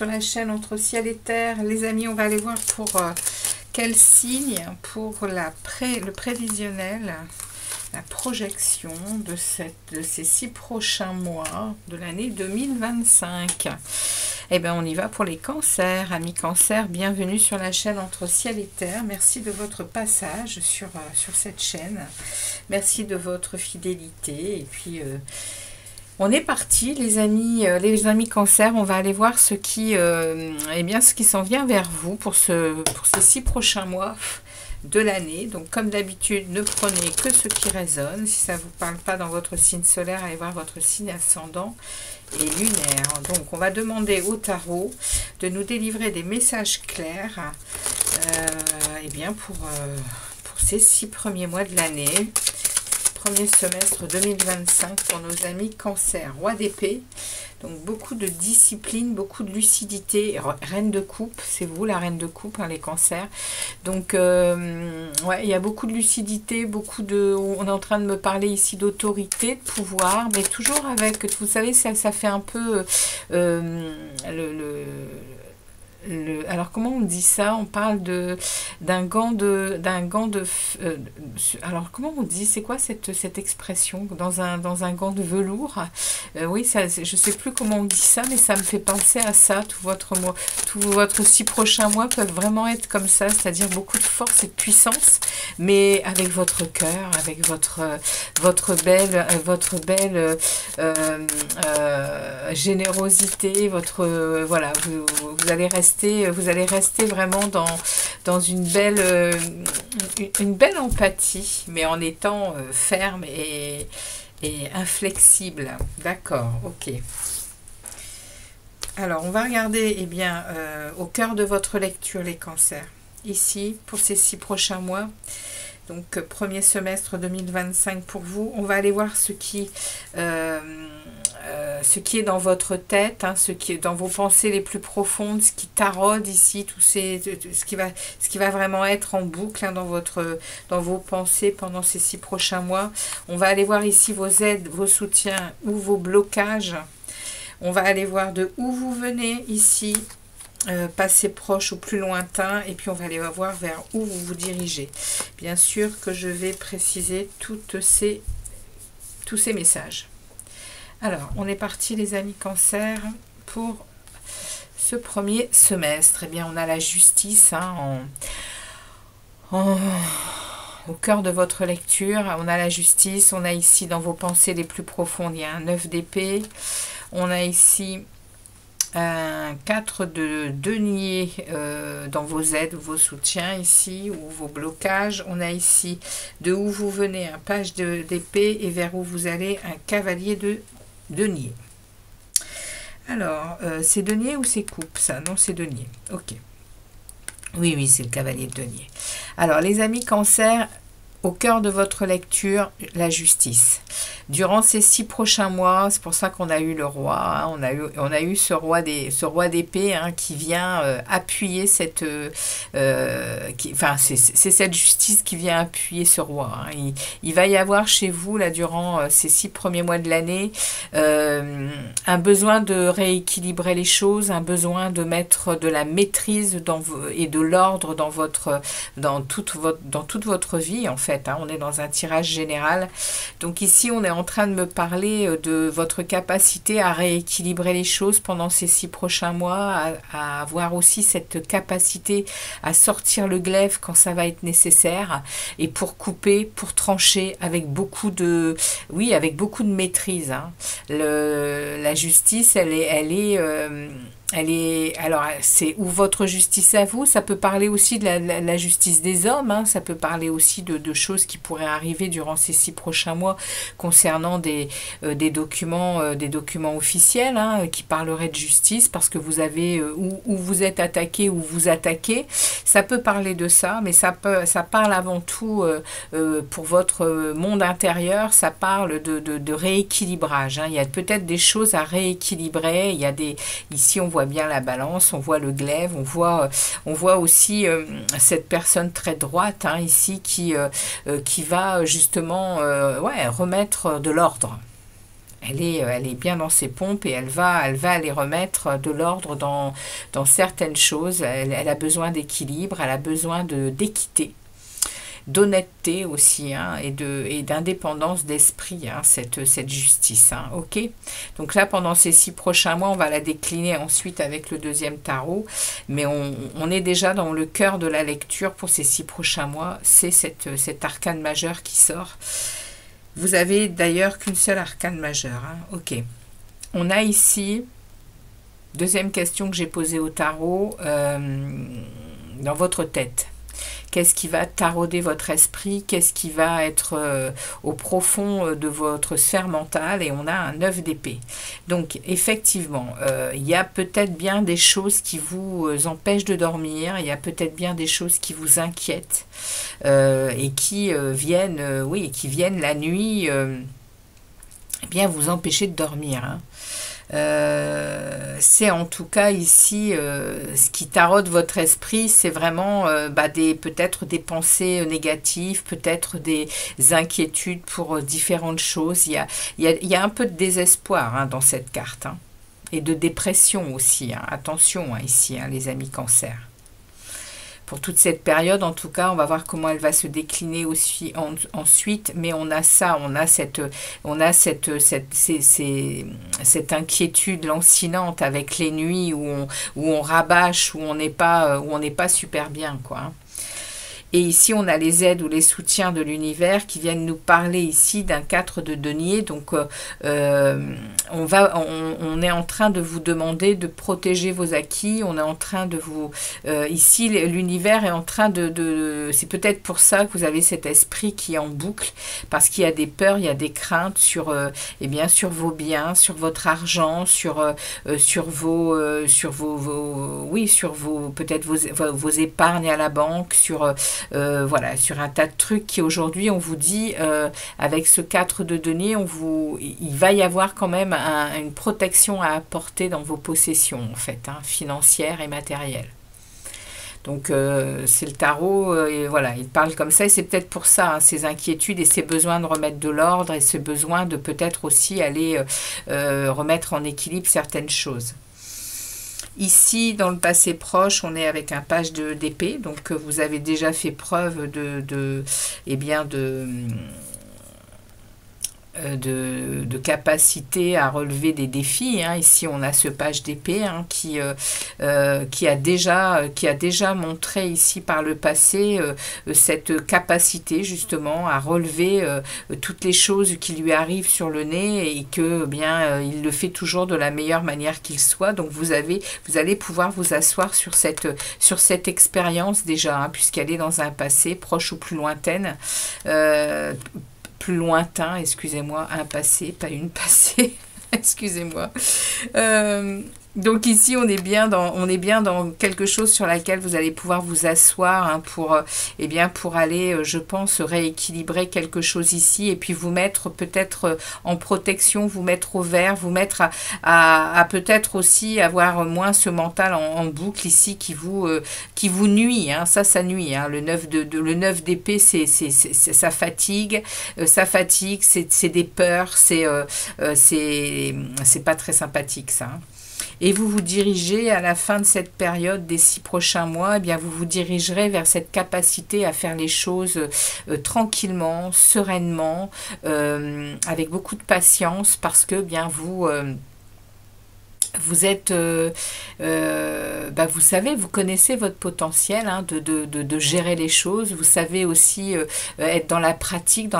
sur la chaîne Entre ciel et terre. Les amis, on va aller voir pour quel signe, pour le prévisionnel, la projection de ces 6 prochains mois de l'année 2025. Eh bien, on y va pour les cancers. Amis cancers, bienvenue sur la chaîne Entre ciel et terre. Merci de votre passage sur cette chaîne. Merci de votre fidélité. Et puis, on est parti, les amis cancers. On va aller voir ce qui s'en vient vers vous pour ces 6 prochains mois de l'année. Donc, comme d'habitude, ne prenez que ce qui résonne. Si ça ne vous parle pas dans votre signe solaire, allez voir votre signe ascendant et lunaire. Donc, on va demander au tarot de nous délivrer des messages clairs pour ces 6 premiers mois de l'année. Premier semestre 2025 pour nos amis cancer. Roi d'épée, donc beaucoup de discipline, beaucoup de lucidité. Reine de coupe, c'est vous la reine de coupe, hein, les cancers. Donc il y a beaucoup de lucidité, on est en train de me parler ici d'autorité, de pouvoir, mais toujours avec, vous savez, ça fait un peu alors comment on dit ça? On parle d'un gant de alors comment on dit, c'est quoi cette expression, dans un gant de velours? Oui, ça, je sais plus comment on dit ça, mais ça me fait penser à ça. Tous votre 6 prochains mois peuvent vraiment être comme ça, c'est-à-dire beaucoup de force et de puissance, mais avec votre cœur, avec votre belle générosité, voilà, vous allez rester vraiment dans une belle empathie, mais en étant ferme et inflexible. D'accord, ok. Alors, on va regarder au cœur de votre lecture, les cancers. Ici, pour ces 6 prochains mois, donc premier semestre 2025 pour vous, on va aller voir ce qui est dans votre tête, hein, ce qui est dans vos pensées les plus profondes, ce qui taraude ici, ce qui va vraiment être en boucle, hein, dans vos pensées pendant ces 6 prochains mois. On va aller voir ici vos aides, vos soutiens ou vos blocages. On va aller voir de où vous venez ici, passé proche ou plus lointain, et puis on va aller voir vers où vous vous dirigez. Bien sûr que je vais préciser tous ces messages. Alors, on est parti, les amis cancer, pour ce premier semestre. Eh bien, on a la justice, hein, au cœur de votre lecture. On a la justice, on a ici dans vos pensées les plus profondes, il y a un 9 d'épée. On a ici un 4 de denier dans vos aides ou vos soutiens ici, ou vos blocages. On a ici de où vous venez, un page d'épée, et vers où vous allez, un cavalier de denier. Alors, c'est denier ou c'est coupe, ça? Non, c'est denier. Ok. Oui, c'est le cavalier de denier. Alors, les amis cancer, au cœur de votre lecture, la justice. Durant ces 6 prochains mois, c'est pour ça qu'on a eu le roi, hein, on a eu ce roi d'épée, hein, qui vient appuyer c'est cette justice qui vient appuyer ce roi, hein. Il va y avoir chez vous, là, durant ces 6 premiers mois de l'année, un besoin de rééquilibrer les choses, un besoin de mettre de la maîtrise et de l'ordre dans toute votre vie, en fait, hein. On est dans un tirage général. Donc ici, on est en train de me parler de votre capacité à rééquilibrer les choses pendant ces 6 prochains mois, à avoir aussi cette capacité à sortir le glaive quand ça va être nécessaire, et pour couper, pour trancher avec beaucoup de maîtrise, hein. La justice, elle est, alors, c'est ou votre justice à vous, ça peut parler aussi de la justice des hommes, hein, ça peut parler aussi de choses qui pourraient arriver durant ces 6 prochains mois concernant des documents officiels, hein, qui parleraient de justice, parce que vous avez, où vous êtes attaqué ou vous attaquez, ça peut parler de ça, mais ça parle avant tout, pour votre monde intérieur, ça parle de rééquilibrage, hein. Il y a peut-être des choses à rééquilibrer, ici on voit bien la balance, on voit le glaive, on voit aussi cette personne très droite, hein, ici qui va justement remettre de l'ordre. Elle est bien dans ses pompes et elle va aller remettre de l'ordre dans certaines choses. Elle a besoin d'équilibre, elle a besoin d'équité, d'honnêteté aussi, hein, et d'indépendance d'esprit, hein, cette justice. Hein, ok. Donc là, pendant ces 6 prochains mois, on va la décliner ensuite avec le deuxième tarot, mais on est déjà dans le cœur de la lecture pour ces 6 prochains mois. C'est cet arcane majeur qui sort. Vous avez d'ailleurs qu'une seule arcane majeure. Hein, ok. On a ici, deuxième question que j'ai posée au tarot, dans votre tête. Qu'est-ce qui va tarauder votre esprit? Qu'est-ce qui va être au profond de votre sphère mentale? Et on a un 9 d'épée. Donc, effectivement, il y a peut-être bien des choses qui vous empêchent de dormir. Il y a peut-être bien des choses qui vous inquiètent et qui viennent la nuit bien vous empêcher de dormir. Hein. C'est en tout cas ici ce qui taraude votre esprit, c'est vraiment peut-être des pensées négatives, peut-être des inquiétudes pour différentes choses. Il y a un peu de désespoir, hein, dans cette carte, hein, et de dépression aussi. Hein. Attention, hein, ici, hein, les amis Cancer. Pour toute cette période, en tout cas, on va voir comment elle va se décliner aussi ensuite, mais on a ça, on a cette inquiétude lancinante avec les nuits où on rabâche, où on n'est pas super bien, quoi. Hein. Et ici, on a les aides ou les soutiens de l'univers qui viennent nous parler ici d'un 4 de denier. Donc, on est en train de vous demander de protéger vos acquis. On est en train de vous... ici, l'univers est en train c'est peut-être pour ça que vous avez cet esprit qui est en boucle, parce qu'il y a des peurs, il y a des craintes sur vos biens, sur votre argent, sur peut-être vos épargnes à la banque, sur un tas de trucs qui aujourd'hui on vous dit avec ce 4 de denier, il va y avoir quand même une protection à apporter dans vos possessions en fait, hein, financières et matérielles. Donc c'est le tarot, et voilà, il parle comme ça, et c'est peut-être pour ça, hein, ces inquiétudes et ces besoins de remettre de l'ordre et ce besoin de peut-être aussi aller remettre en équilibre certaines choses. Ici, dans le passé proche, on est avec un page d'épée, donc vous avez déjà fait preuve de capacité à relever des défis. Hein. Ici, on a ce page d'épée, hein, qui a déjà montré ici par le passé cette capacité justement à relever toutes les choses qui lui arrivent sur le nez, et que il le fait toujours de la meilleure manière qu'il soit. Donc vous allez pouvoir vous asseoir sur cette expérience déjà, hein, puisqu'elle est dans un passé proche ou plus lointaine. Plus lointain, excusez-moi, un passé, pas une passée, excusez-moi. Donc ici, on est bien dans quelque chose sur laquelle vous allez pouvoir vous asseoir, hein, pour aller, je pense, rééquilibrer quelque chose ici, et puis vous mettre peut-être en protection, vous mettre au vert, vous mettre à peut-être aussi avoir moins ce mental en boucle ici qui vous nuit, hein. Ça nuit, hein. Le 9 d'épée, ça fatigue, c'est des peurs, c'est pas très sympathique, ça, hein. Et vous vous dirigez à la fin de cette période des 6 prochains mois, vous vous dirigerez vers cette capacité à faire les choses tranquillement, sereinement, avec beaucoup de patience, parce que vous êtes, vous savez, vous connaissez votre potentiel, hein, de gérer les choses. Vous savez aussi être dans la pratique,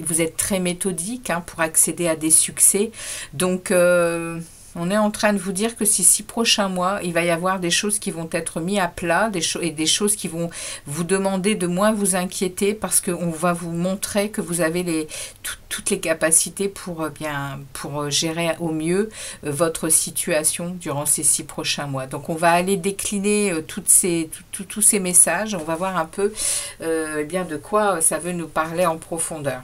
vous êtes très méthodique, hein, pour accéder à des succès. Donc, on est en train de vous dire que ces 6 prochains mois, il va y avoir des choses qui vont être mises à plat, et des choses qui vont vous demander de moins vous inquiéter, parce qu'on va vous montrer que vous avez toutes les capacités pour gérer au mieux votre situation durant ces 6 prochains mois. Donc on va aller décliner tous ces messages. On va voir un peu de quoi ça veut nous parler en profondeur.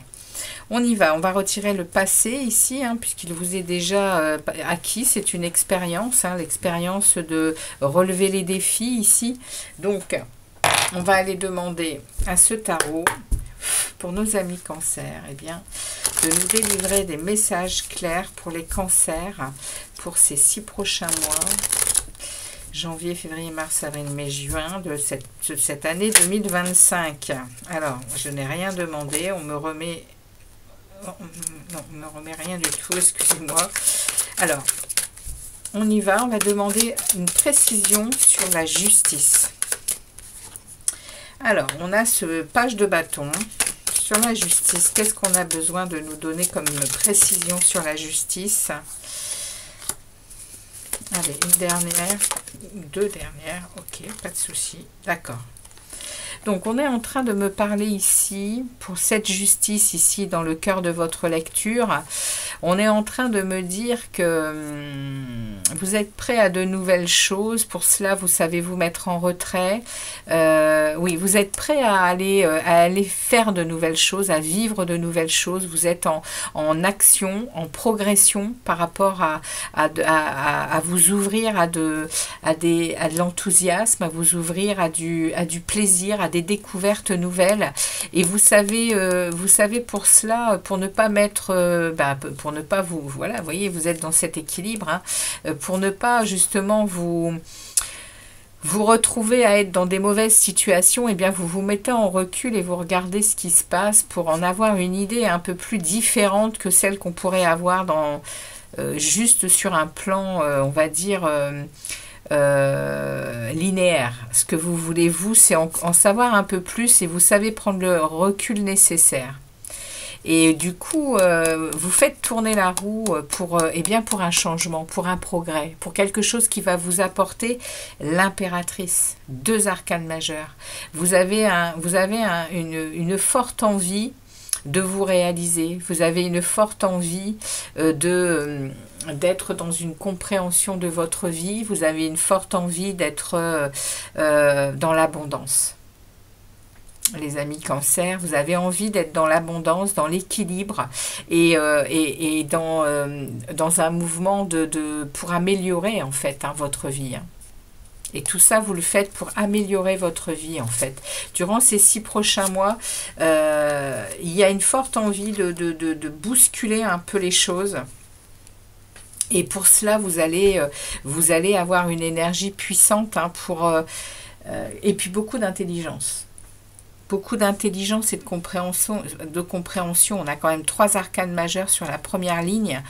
On y va, on va retirer le passé ici, hein, puisqu'il vous est déjà acquis. C'est une expérience, hein, l'expérience de relever les défis ici. Donc, on va aller demander à ce tarot pour nos amis cancers, eh bien, de nous délivrer des messages clairs pour les cancers pour ces 6 prochains mois. Janvier, février, mars, avril, mai, juin de cette année 2025. Alors, je n'ai rien demandé, on me remet... Non, on ne me remet rien du tout, excusez-moi. Alors, on y va, on va demander une précision sur la justice. Alors, on a ce page de bâton sur la justice. Qu'est-ce qu'on a besoin de nous donner comme précision sur la justice? Allez, une dernière, 2 dernières, ok, pas de souci, d'accord. Donc, on est en train de me parler ici, pour cette justice ici, dans le cœur de votre lecture, on est en train de me dire que vous êtes prêt à de nouvelles choses. Pour cela, vous savez vous mettre en retrait. Oui, vous êtes prêt à aller faire de nouvelles choses, à vivre de nouvelles choses. Vous êtes en action, en progression par rapport à vous ouvrir à de l'enthousiasme, à vous ouvrir à du plaisir, à des découvertes nouvelles. Et vous savez pour cela, pour ne pas mettre, pour ne pas vous, voilà, vous voyez, vous êtes dans cet équilibre, hein, pour ne pas justement vous retrouver à être dans des mauvaises situations, et bien vous vous mettez en recul et vous regardez ce qui se passe pour en avoir une idée un peu plus différente que celle qu'on pourrait avoir dans juste sur un plan, on va dire, linéaire. Ce que vous voulez, vous, c'est en savoir un peu plus et vous savez prendre le recul nécessaire. Et du coup, vous faites tourner la roue pour un changement, pour un progrès, pour quelque chose qui va vous apporter l'impératrice, 2 arcanes majeures. Vous avez une forte envie de vous réaliser. Vous avez une forte envie d'être dans une compréhension de votre vie. Vous avez une forte envie d'être dans l'abondance. Les amis cancer, vous avez envie d'être dans l'abondance, dans l'équilibre et dans un mouvement pour améliorer en fait votre vie. Et tout ça, vous le faites pour améliorer votre vie, en fait. Durant ces 6 prochains mois, il y a une forte envie de bousculer un peu les choses. Et pour cela, vous allez avoir une énergie puissante, hein, et puis beaucoup d'intelligence. Beaucoup d'intelligence et de compréhension. On a quand même 3 arcanes majeures sur la première ligne.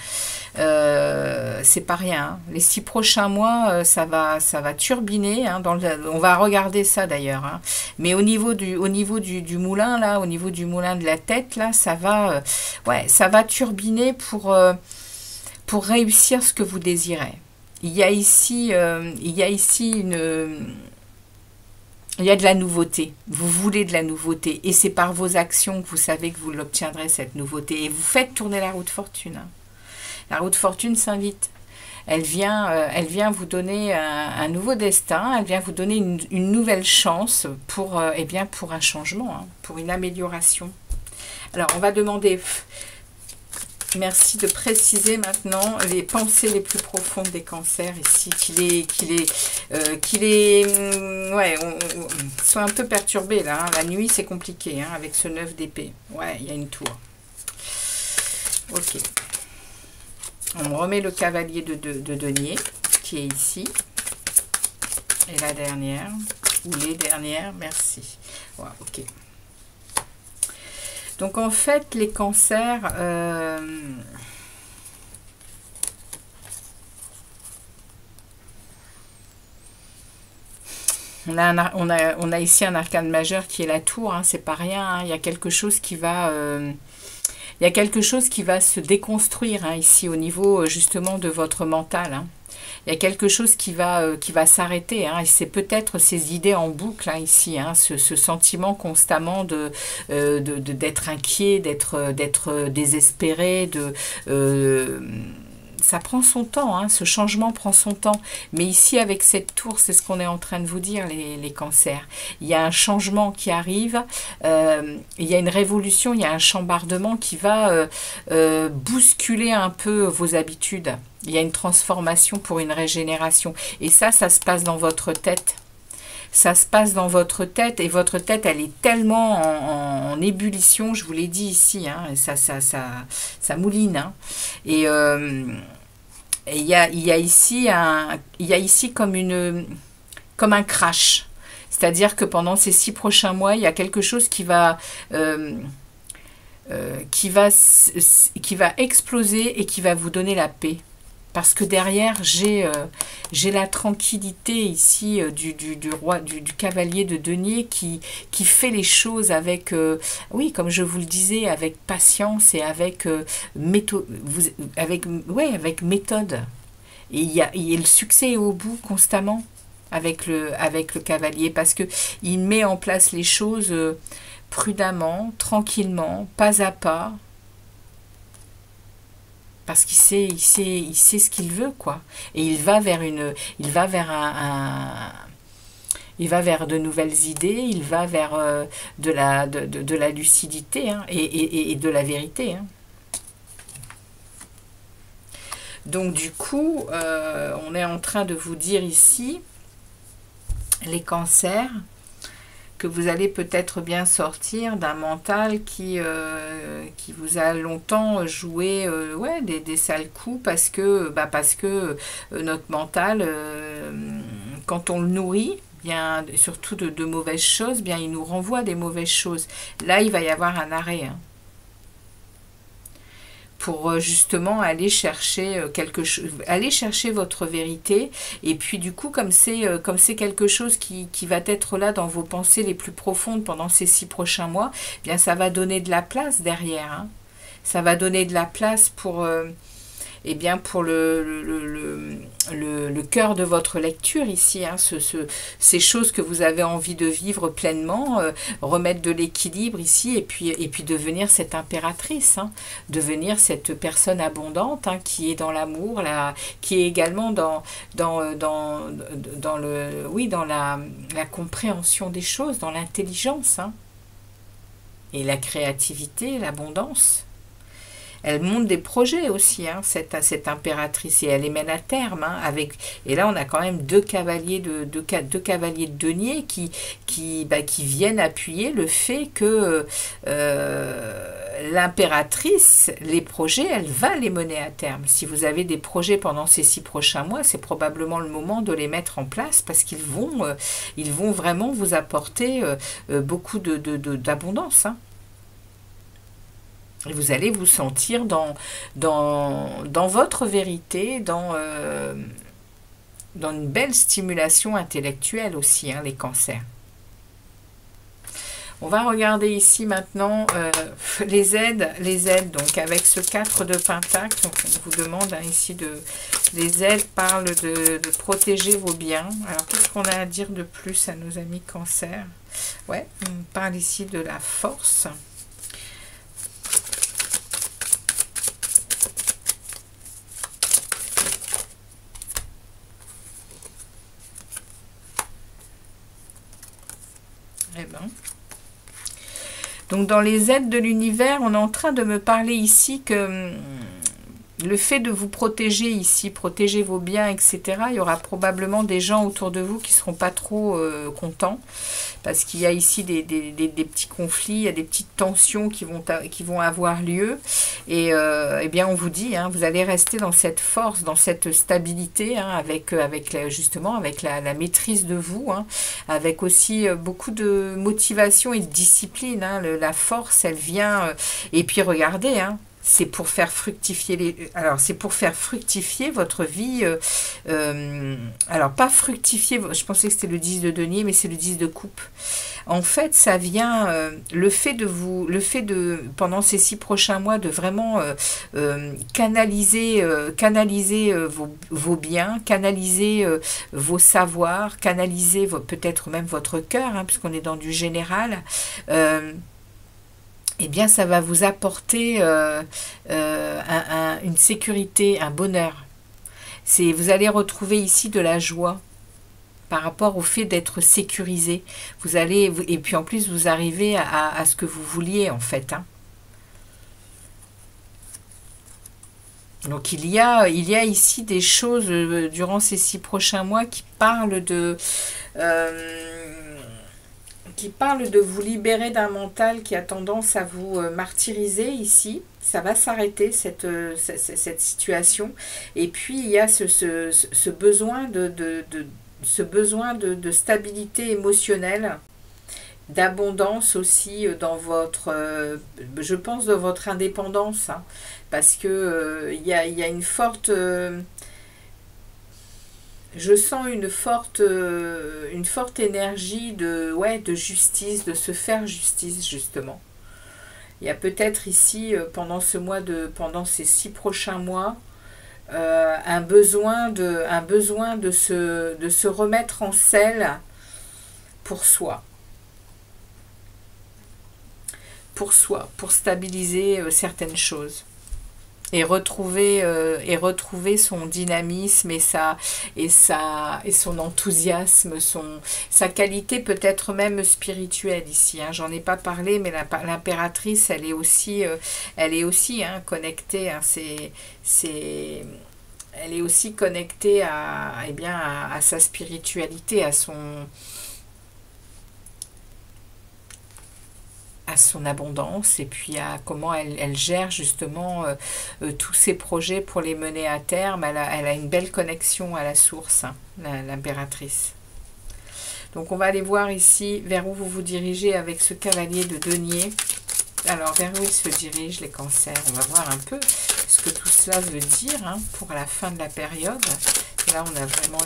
C'est pas rien. Hein. Les 6 prochains mois, ça va turbiner. Hein, on va regarder ça d'ailleurs. Hein. Mais au niveau du moulin, là, au niveau du moulin de la tête, là, ça va turbiner pour réussir ce que vous désirez. Il y a ici il y a de la nouveauté, vous voulez de la nouveauté et c'est par vos actions que vous savez que vous l'obtiendrez cette nouveauté et vous faites tourner la roue de fortune. Hein. La roue de fortune s'invite, elle vient vous donner un nouveau destin, elle vient vous donner une nouvelle chance pour un changement, hein, pour une amélioration. Alors on va demander... Merci de préciser maintenant les pensées les plus profondes des cancers ici, soient un peu perturbés là. Hein. La nuit c'est compliqué hein, avec ce 9 d'épée. Ouais, il y a une tour. Ok. On remet le cavalier de denier qui est ici. Et la dernière, ou les dernières, merci. Ouais, ok. Donc en fait, les cancers, on a ici un arcane majeur qui est la tour, hein, c'est pas rien, hein, il y a quelque chose qui va... il y a quelque chose qui va se déconstruire hein, ici au niveau justement de votre mental. Hein. Il y a quelque chose qui va s'arrêter. Hein, et c'est peut-être ces idées en boucle hein, ici. Hein, ce sentiment constamment d'être inquiet, d'être désespéré, ça prend son temps, hein, ce changement prend son temps. Mais ici, avec cette tour, c'est ce qu'on est en train de vous dire, les cancers. Il y a un changement qui arrive, il y a une révolution, il y a un chambardement qui va bousculer un peu vos habitudes. Il y a une transformation pour une régénération. Et ça se passe dans votre tête. ça se passe dans votre tête, et votre tête, elle est tellement en ébullition, je vous l'ai dit ici, hein, et ça mouline, hein. Et il y a ici comme un crash. C'est-à-dire que pendant ces 6 prochains mois, il y a quelque chose qui va exploser et qui va vous donner la paix. Parce que derrière, j'ai la tranquillité ici du roi, du cavalier de denier qui fait les choses avec, oui, comme je vous le disais, avec patience et avec, avec méthode. Et le succès est au bout constamment avec le cavalier, parce que il met en place les choses prudemment, tranquillement, pas à pas, parce qu'il sait ce qu'il veut, quoi. Et il va vers de nouvelles idées, il va vers de la lucidité, hein, et de la vérité, hein. Donc du coup, on est en train de vous dire ici, les cancers, que vous allez peut-être bien sortir d'un mental qui vous a longtemps joué ouais, des sales coups, parce que notre mental, quand on le nourrit, bien, surtout de mauvaises choses, bien, il nous renvoie des mauvaises choses. Là, il va y avoir un arrêt, hein, pour justement aller chercher quelque chose, aller chercher votre vérité. Et puis du coup, comme c'est quelque chose qui va être là dans vos pensées les plus profondes pendant ces 6 prochains mois, eh bien ça va donner de la place derrière, hein. Ça va donner de la place pour eh bien pour le cœur de votre lecture ici, hein, ces choses que vous avez envie de vivre pleinement, remettre de l'équilibre ici, et puis devenir cette impératrice, hein, devenir cette personne abondante, hein, qui est dans l'amour, qui est également dans la compréhension des choses, dans l'intelligence, hein, et la créativité, l'abondance. Elle monte des projets aussi, hein, cette impératrice, et elle les mène à terme, hein, et là on a quand même deux cavaliers de denier qui viennent appuyer le fait que l'impératrice, les projets, elle va les mener à terme. Si vous avez des projets pendant ces 6 prochains mois, c'est probablement le moment de les mettre en place, parce qu'ils vont vraiment vous apporter beaucoup d'abondance, hein. Et vous allez vous sentir dans votre vérité, dans une belle stimulation intellectuelle aussi, hein, les cancers. On va regarder ici maintenant les aides, donc avec ce 4 de Pentacle. Donc on vous demande, hein, ici, les aides parlent de protéger vos biens. Alors qu'est-ce qu'on a à dire de plus à nos amis cancers? Ouais, on parle ici de la force. Eh ben. Donc dans les aides de l'univers, on est en train de me parler ici que le fait de vous protéger ici, protéger vos biens, etc., il y aura probablement des gens autour de vous qui ne seront pas trop contents, parce qu'il y a ici des petits conflits, il y a des petites tensions qui vont avoir lieu, et eh bien on vous dit, hein, vous allez rester dans cette force, dans cette stabilité, hein, justement avec la maîtrise de vous, hein, avec aussi beaucoup de motivation et de discipline, hein. La force, elle vient, et puis regardez, hein, c'est pour faire fructifier votre vie. Alors pas fructifier, je pensais que c'était le 10 de denier, mais c'est le 10 de coupe. En fait, ça vient le fait de pendant ces 6 prochains mois de vraiment canaliser vos biens, canaliser vos savoirs, canaliser peut-être même votre cœur, hein, puisqu'on est dans du général. Eh bien, ça va vous apporter une sécurité, un bonheur. Vous allez retrouver ici de la joie par rapport au fait d'être sécurisé. Et puis en plus, vous arrivez à ce que vous vouliez, en fait, hein. Donc il y a ici des choses durant ces 6 prochains mois qui parlent de vous libérer d'un mental qui a tendance à vous martyriser ici. Ça va s'arrêter cette situation. Et puis il y a ce besoin de stabilité émotionnelle, d'abondance aussi dans votre, je pense, dans votre indépendance, hein, parce que il y a une forte, je sens une forte énergie de justice, de se faire justice justement. Il y a peut-être ici pendant ces 6 prochains mois un besoin de se remettre en selle pour soi. Pour stabiliser certaines choses et retrouver son dynamisme et son enthousiasme, sa qualité peut-être même spirituelle ici, hein. J'en ai pas parlé, mais l'impératrice, elle est aussi hein, connectée, hein, elle est aussi connectée à sa spiritualité, à son abondance, et puis à comment elle gère justement tous ses projets pour les mener à terme. Elle a une belle connexion à la source, hein, l'impératrice. Donc on va aller voir ici vers où vous vous dirigez avec ce cavalier de denier. Alors vers où il se dirige, les cancers? On va voir un peu ce que tout cela veut dire, hein, pour la fin de la période. Là on a vraiment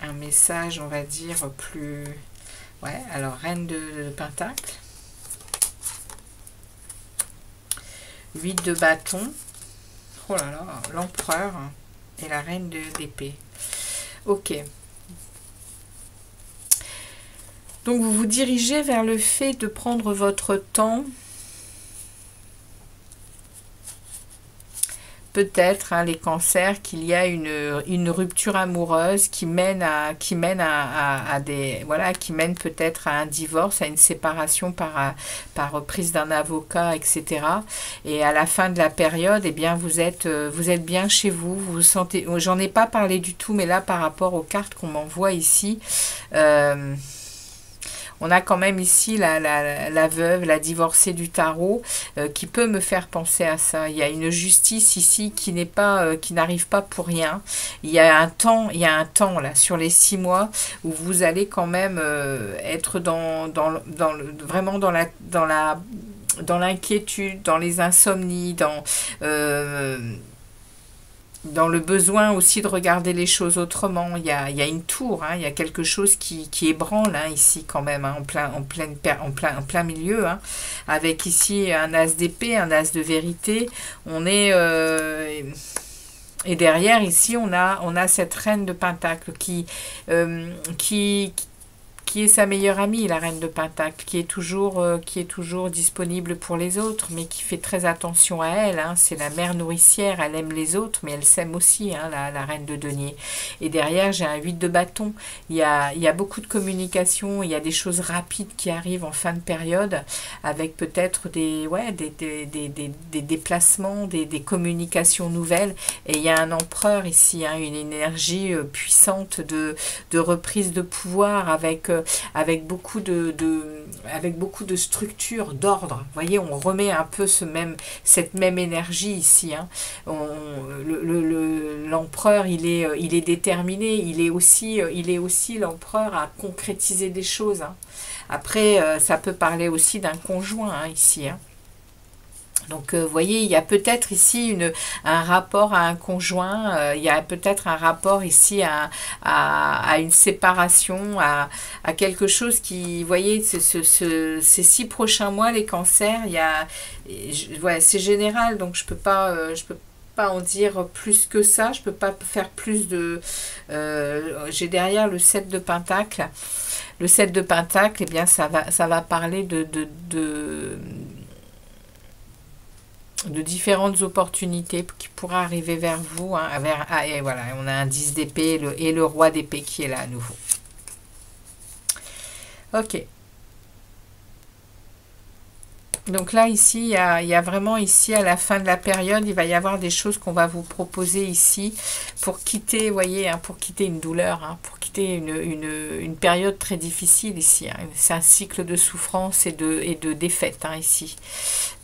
un message, on va dire, plus... Ouais, alors reine de Pentacle, 8 de bâton, oh là là, l'empereur et la reine d'épée. Ok. Donc vous vous dirigez vers le fait de prendre votre temps. Peut-être, hein, les cancers, qu'il y a une rupture amoureuse qui mène peut-être à un divorce, à une séparation par prise d'un avocat, etc. Et à la fin de la période, eh bien, vous êtes bien chez vous, vous vous sentez... J'en ai pas parlé du tout, mais là, par rapport aux cartes qu'on m'envoie ici... on a quand même ici la veuve, la divorcée du tarot, qui peut me faire penser à ça. Il y a une justice ici qui n'arrive pas pour rien. Il y a un temps là sur les 6 mois où vous allez quand même être vraiment dans l'inquiétude, dans les insomnies, dans le besoin aussi de regarder les choses autrement. Il y a une tour, hein, il y a quelque chose qui ébranle, hein, ici quand même, hein, en plein milieu, hein, avec ici un as d'épée, un as de vérité. On est... et derrière ici on a cette reine de Pentacle qui est sa meilleure amie, la reine de Pentacle, qui est toujours disponible pour les autres, mais qui fait très attention à elle, hein. C'est la mère nourricière, elle aime les autres, mais elle s'aime aussi, hein, la reine de denier. Et derrière, j'ai un 8 de bâton. Il y a beaucoup de communication, il y a des choses rapides qui arrivent en fin de période, avec peut-être des déplacements, des communications nouvelles. Et il y a un empereur ici, hein, une énergie puissante de reprise de pouvoir, avec beaucoup de structures, d'ordre. Vous voyez, on remet un peu cette même énergie ici, hein. L'empereur, il est déterminé, il est aussi l'empereur à concrétiser des choses, hein. Après, ça peut parler aussi d'un conjoint, hein, ici, hein. Donc, vous voyez, il y a peut-être ici un rapport à un conjoint, il y a peut-être un rapport ici à une séparation, à quelque chose qui, vous voyez, ces 6 prochains mois, les cancers, ouais, c'est général, donc je peux pas en dire plus que ça, je peux pas faire plus de... j'ai derrière le 7 de Pentacle. Le 7 de Pentacle, eh bien, ça va parler de différentes opportunités qui pourraient arriver vers vous, hein, et voilà, on a un 10 d'épée et le roi d'épée qui est là à nouveau. Ok. Donc là, ici, il y a vraiment ici, à la fin de la période, il va y avoir des choses qu'on va vous proposer ici pour quitter, vous voyez, hein, pour quitter une douleur, hein, pour quitter une période très difficile ici. Hein. C'est un cycle de souffrance et de défaite hein, ici.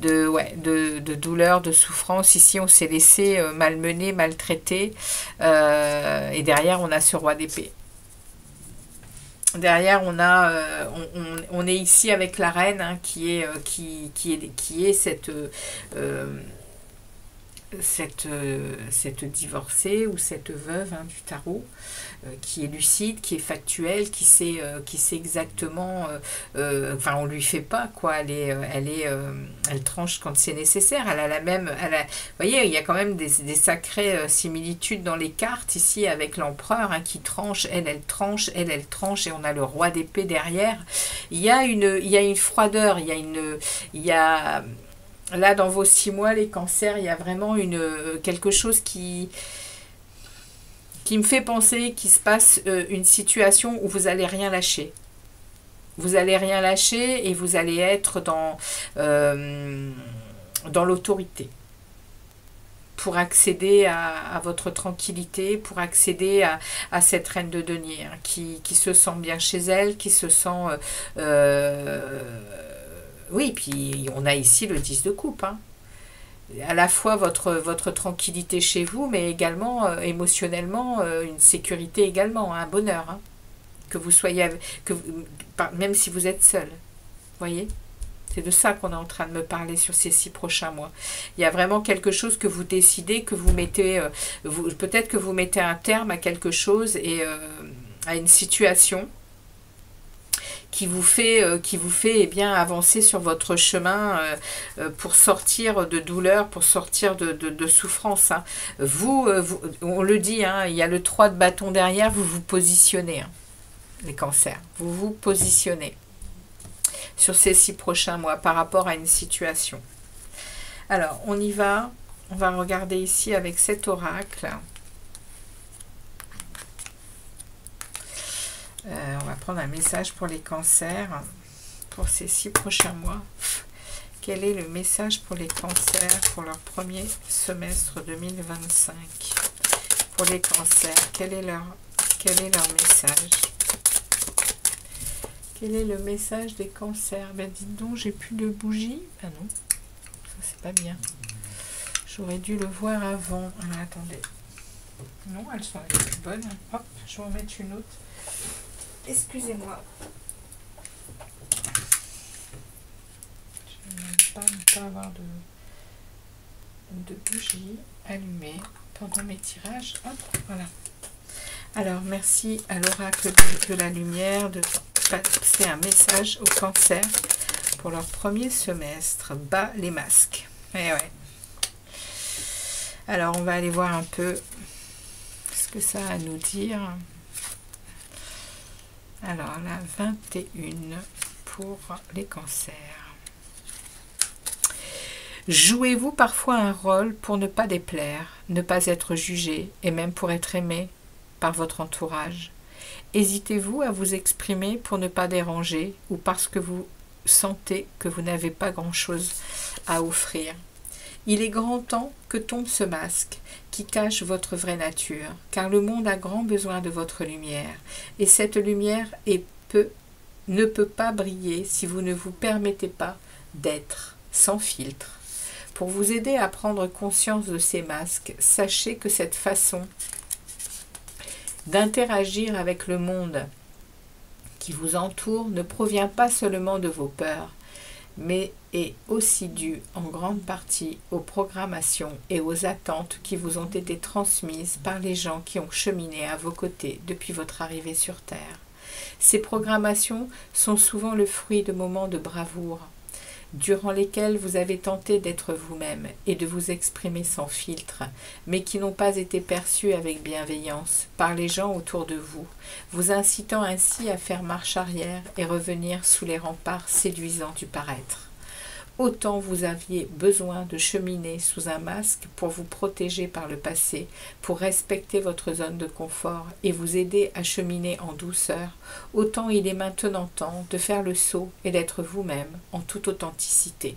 De douleur, de souffrance. Ici, on s'est laissé malmener, maltraiter. Et derrière, on a ce roi d'épée. Derrière, on est ici avec la reine hein, qui est cette divorcée ou cette veuve hein, du tarot, qui est lucide, qui est factuelle, qui sait exactement, enfin on lui fait pas quoi, elle tranche quand c'est nécessaire, elle a la même, vous voyez, il y a quand même des sacrées similitudes dans les cartes ici avec l'empereur hein, qui tranche, elle tranche, elle tranche, et on a le roi d'épée derrière. Il y a une froideur, il y a là, dans vos 6 mois, les cancers, il y a vraiment quelque chose qui me fait penser qu'il se passe une situation où vous n'allez rien lâcher. Vous n'allez rien lâcher et vous allez être dans l'autorité pour accéder à votre tranquillité, pour accéder à cette reine de denier hein, qui se sent bien chez elle, qui se sent... oui, puis on a ici le 10 de coupe. Hein. À la fois votre tranquillité chez vous, mais également émotionnellement, une sécurité également, un bonheur. Hein. Que vous soyez... même si vous êtes seul. Vous voyez ? C'est de ça qu'on est en train de me parler sur ces 6 prochains mois. Il y a vraiment quelque chose que vous décidez, que vous mettez... peut-être que vous mettez un terme à quelque chose et à une situation qui vous fait eh bien, avancer sur votre chemin pour sortir de douleur, pour sortir de souffrance. Hein. On le dit, hein, il y a le 3 de bâton derrière, vous vous positionnez, hein, les cancers. Vous vous positionnez sur ces 6 prochains mois par rapport à une situation. Alors, on y va. On va regarder ici avec cet oracle. On va prendre un message pour les cancers pour ces 6 prochains mois. Quel est le message pour les cancers pour leur premier semestre 2025? Pour les cancers, quel est leur message? Quel est le message des cancers? Ben dites donc, j'ai plus de bougies. Ah non, ça c'est pas bien. J'aurais dû le voir avant. Alors, attendez. Non, elles sont bonnes. Hop, je vais en mettre une autre. Excusez-moi. Je ne vais pas avoir de bougies allumées pendant mes tirages. Hop, voilà. Alors, merci à l'oracle de la lumière de passer un message au cancer pour leur premier semestre. Bas les masques. Eh ouais. Alors, on va aller voir un peu ce que ça a à nous dire. Alors, la 21 pour les cancers. Jouez-vous parfois un rôle pour ne pas déplaire, ne pas être jugé et même pour être aimé par votre entourage? Hésitez-vous à vous exprimer pour ne pas déranger ou parce que vous sentez que vous n'avez pas grand-chose à offrir? Il est grand temps que tombe ce masque qui cache votre vraie nature, car le monde a grand besoin de votre lumière, et cette lumière ne peut pas briller si vous ne vous permettez pas d'être sans filtre. Pour vous aider à prendre conscience de ces masques, sachez que cette façon d'interagir avec le monde qui vous entoure ne provient pas seulement de vos peurs, mais est aussi due en grande partie aux programmations et aux attentes qui vous ont été transmises par les gens qui ont cheminé à vos côtés depuis votre arrivée sur Terre. Ces programmations sont souvent le fruit de moments de bravoure, durant lesquels vous avez tenté d'être vous-même et de vous exprimer sans filtre, mais qui n'ont pas été perçus avec bienveillance par les gens autour de vous, vous incitant ainsi à faire marche arrière et revenir sous les remparts séduisants du paraître. Autant vous aviez besoin de cheminer sous un masque pour vous protéger par le passé, pour respecter votre zone de confort et vous aider à cheminer en douceur, autant il est maintenant temps de faire le saut et d'être vous-même en toute authenticité.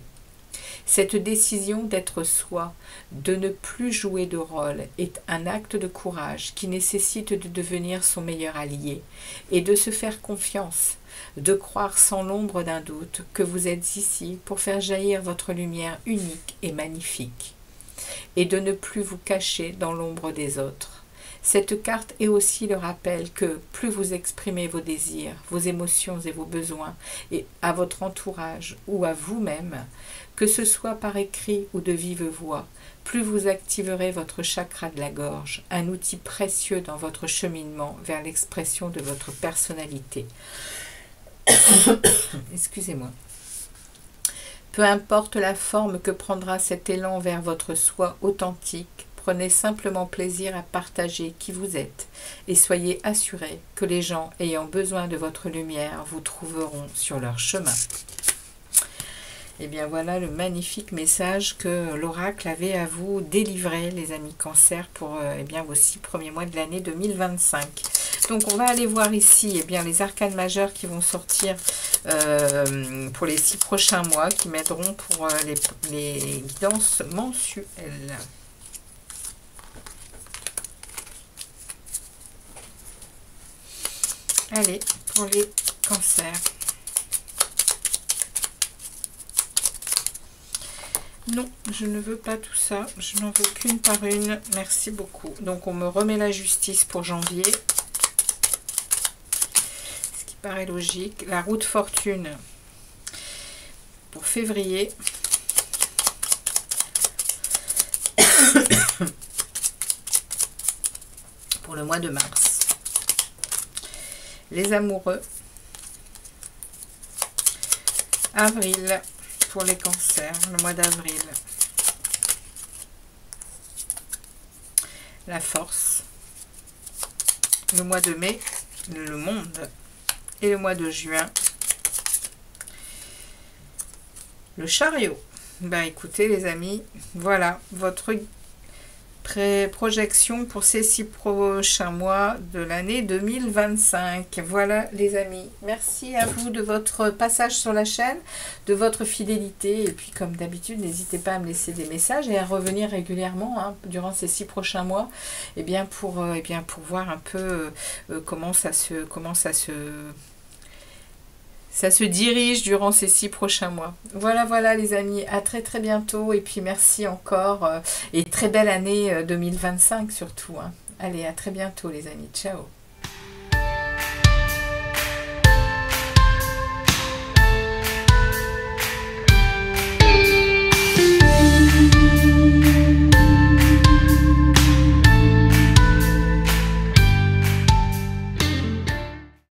Cette décision d'être soi, de ne plus jouer de rôle, est un acte de courage qui nécessite de devenir son meilleur allié et de se faire confiance, de croire sans l'ombre d'un doute que vous êtes ici pour faire jaillir votre lumière unique et magnifique, et de ne plus vous cacher dans l'ombre des autres. Cette carte est aussi le rappel que plus vous exprimez vos désirs, vos émotions et vos besoins et à votre entourage ou à vous-même, que ce soit par écrit ou de vive voix, plus vous activerez votre chakra de la gorge, un outil précieux dans votre cheminement vers l'expression de votre personnalité. Excusez-moi. Peu importe la forme que prendra cet élan vers votre soi authentique, prenez simplement plaisir à partager qui vous êtes et soyez assurés que les gens ayant besoin de votre lumière vous trouveront sur leur chemin. Et bien voilà le magnifique message que l'oracle avait à vous délivrer, les amis Cancer, pour vos 6 premiers mois de l'année 2025. Donc on va aller voir ici les arcanes majeures qui vont sortir pour les 6 prochains mois, qui m'aideront pour les guidances mensuelles. Allez, pour les cancers. Non, je ne veux pas tout ça. Je n'en veux qu'une par une. Merci beaucoup. Donc, on me remet la justice pour janvier. Ce qui paraît logique. La roue de fortune pour février. Pour le mois de mars. Les amoureux. Avril. Pour les cancers, le mois d'avril. La force. Le mois de mai, le monde. Et le mois de juin, le chariot. Écoutez les amis, voilà votre projection pour ces 6 prochains mois de l'année 2025. Voilà les amis, merci à vous de votre passage sur la chaîne, de votre fidélité, et puis comme d'habitude n'hésitez pas à me laisser des messages et à revenir régulièrement durant ces 6 prochains mois pour voir un peu comment ça se dirige durant ces 6 prochains mois. Voilà les amis, à très bientôt, et puis merci encore, et très belle année 2025 surtout. Allez, à très bientôt les amis, ciao.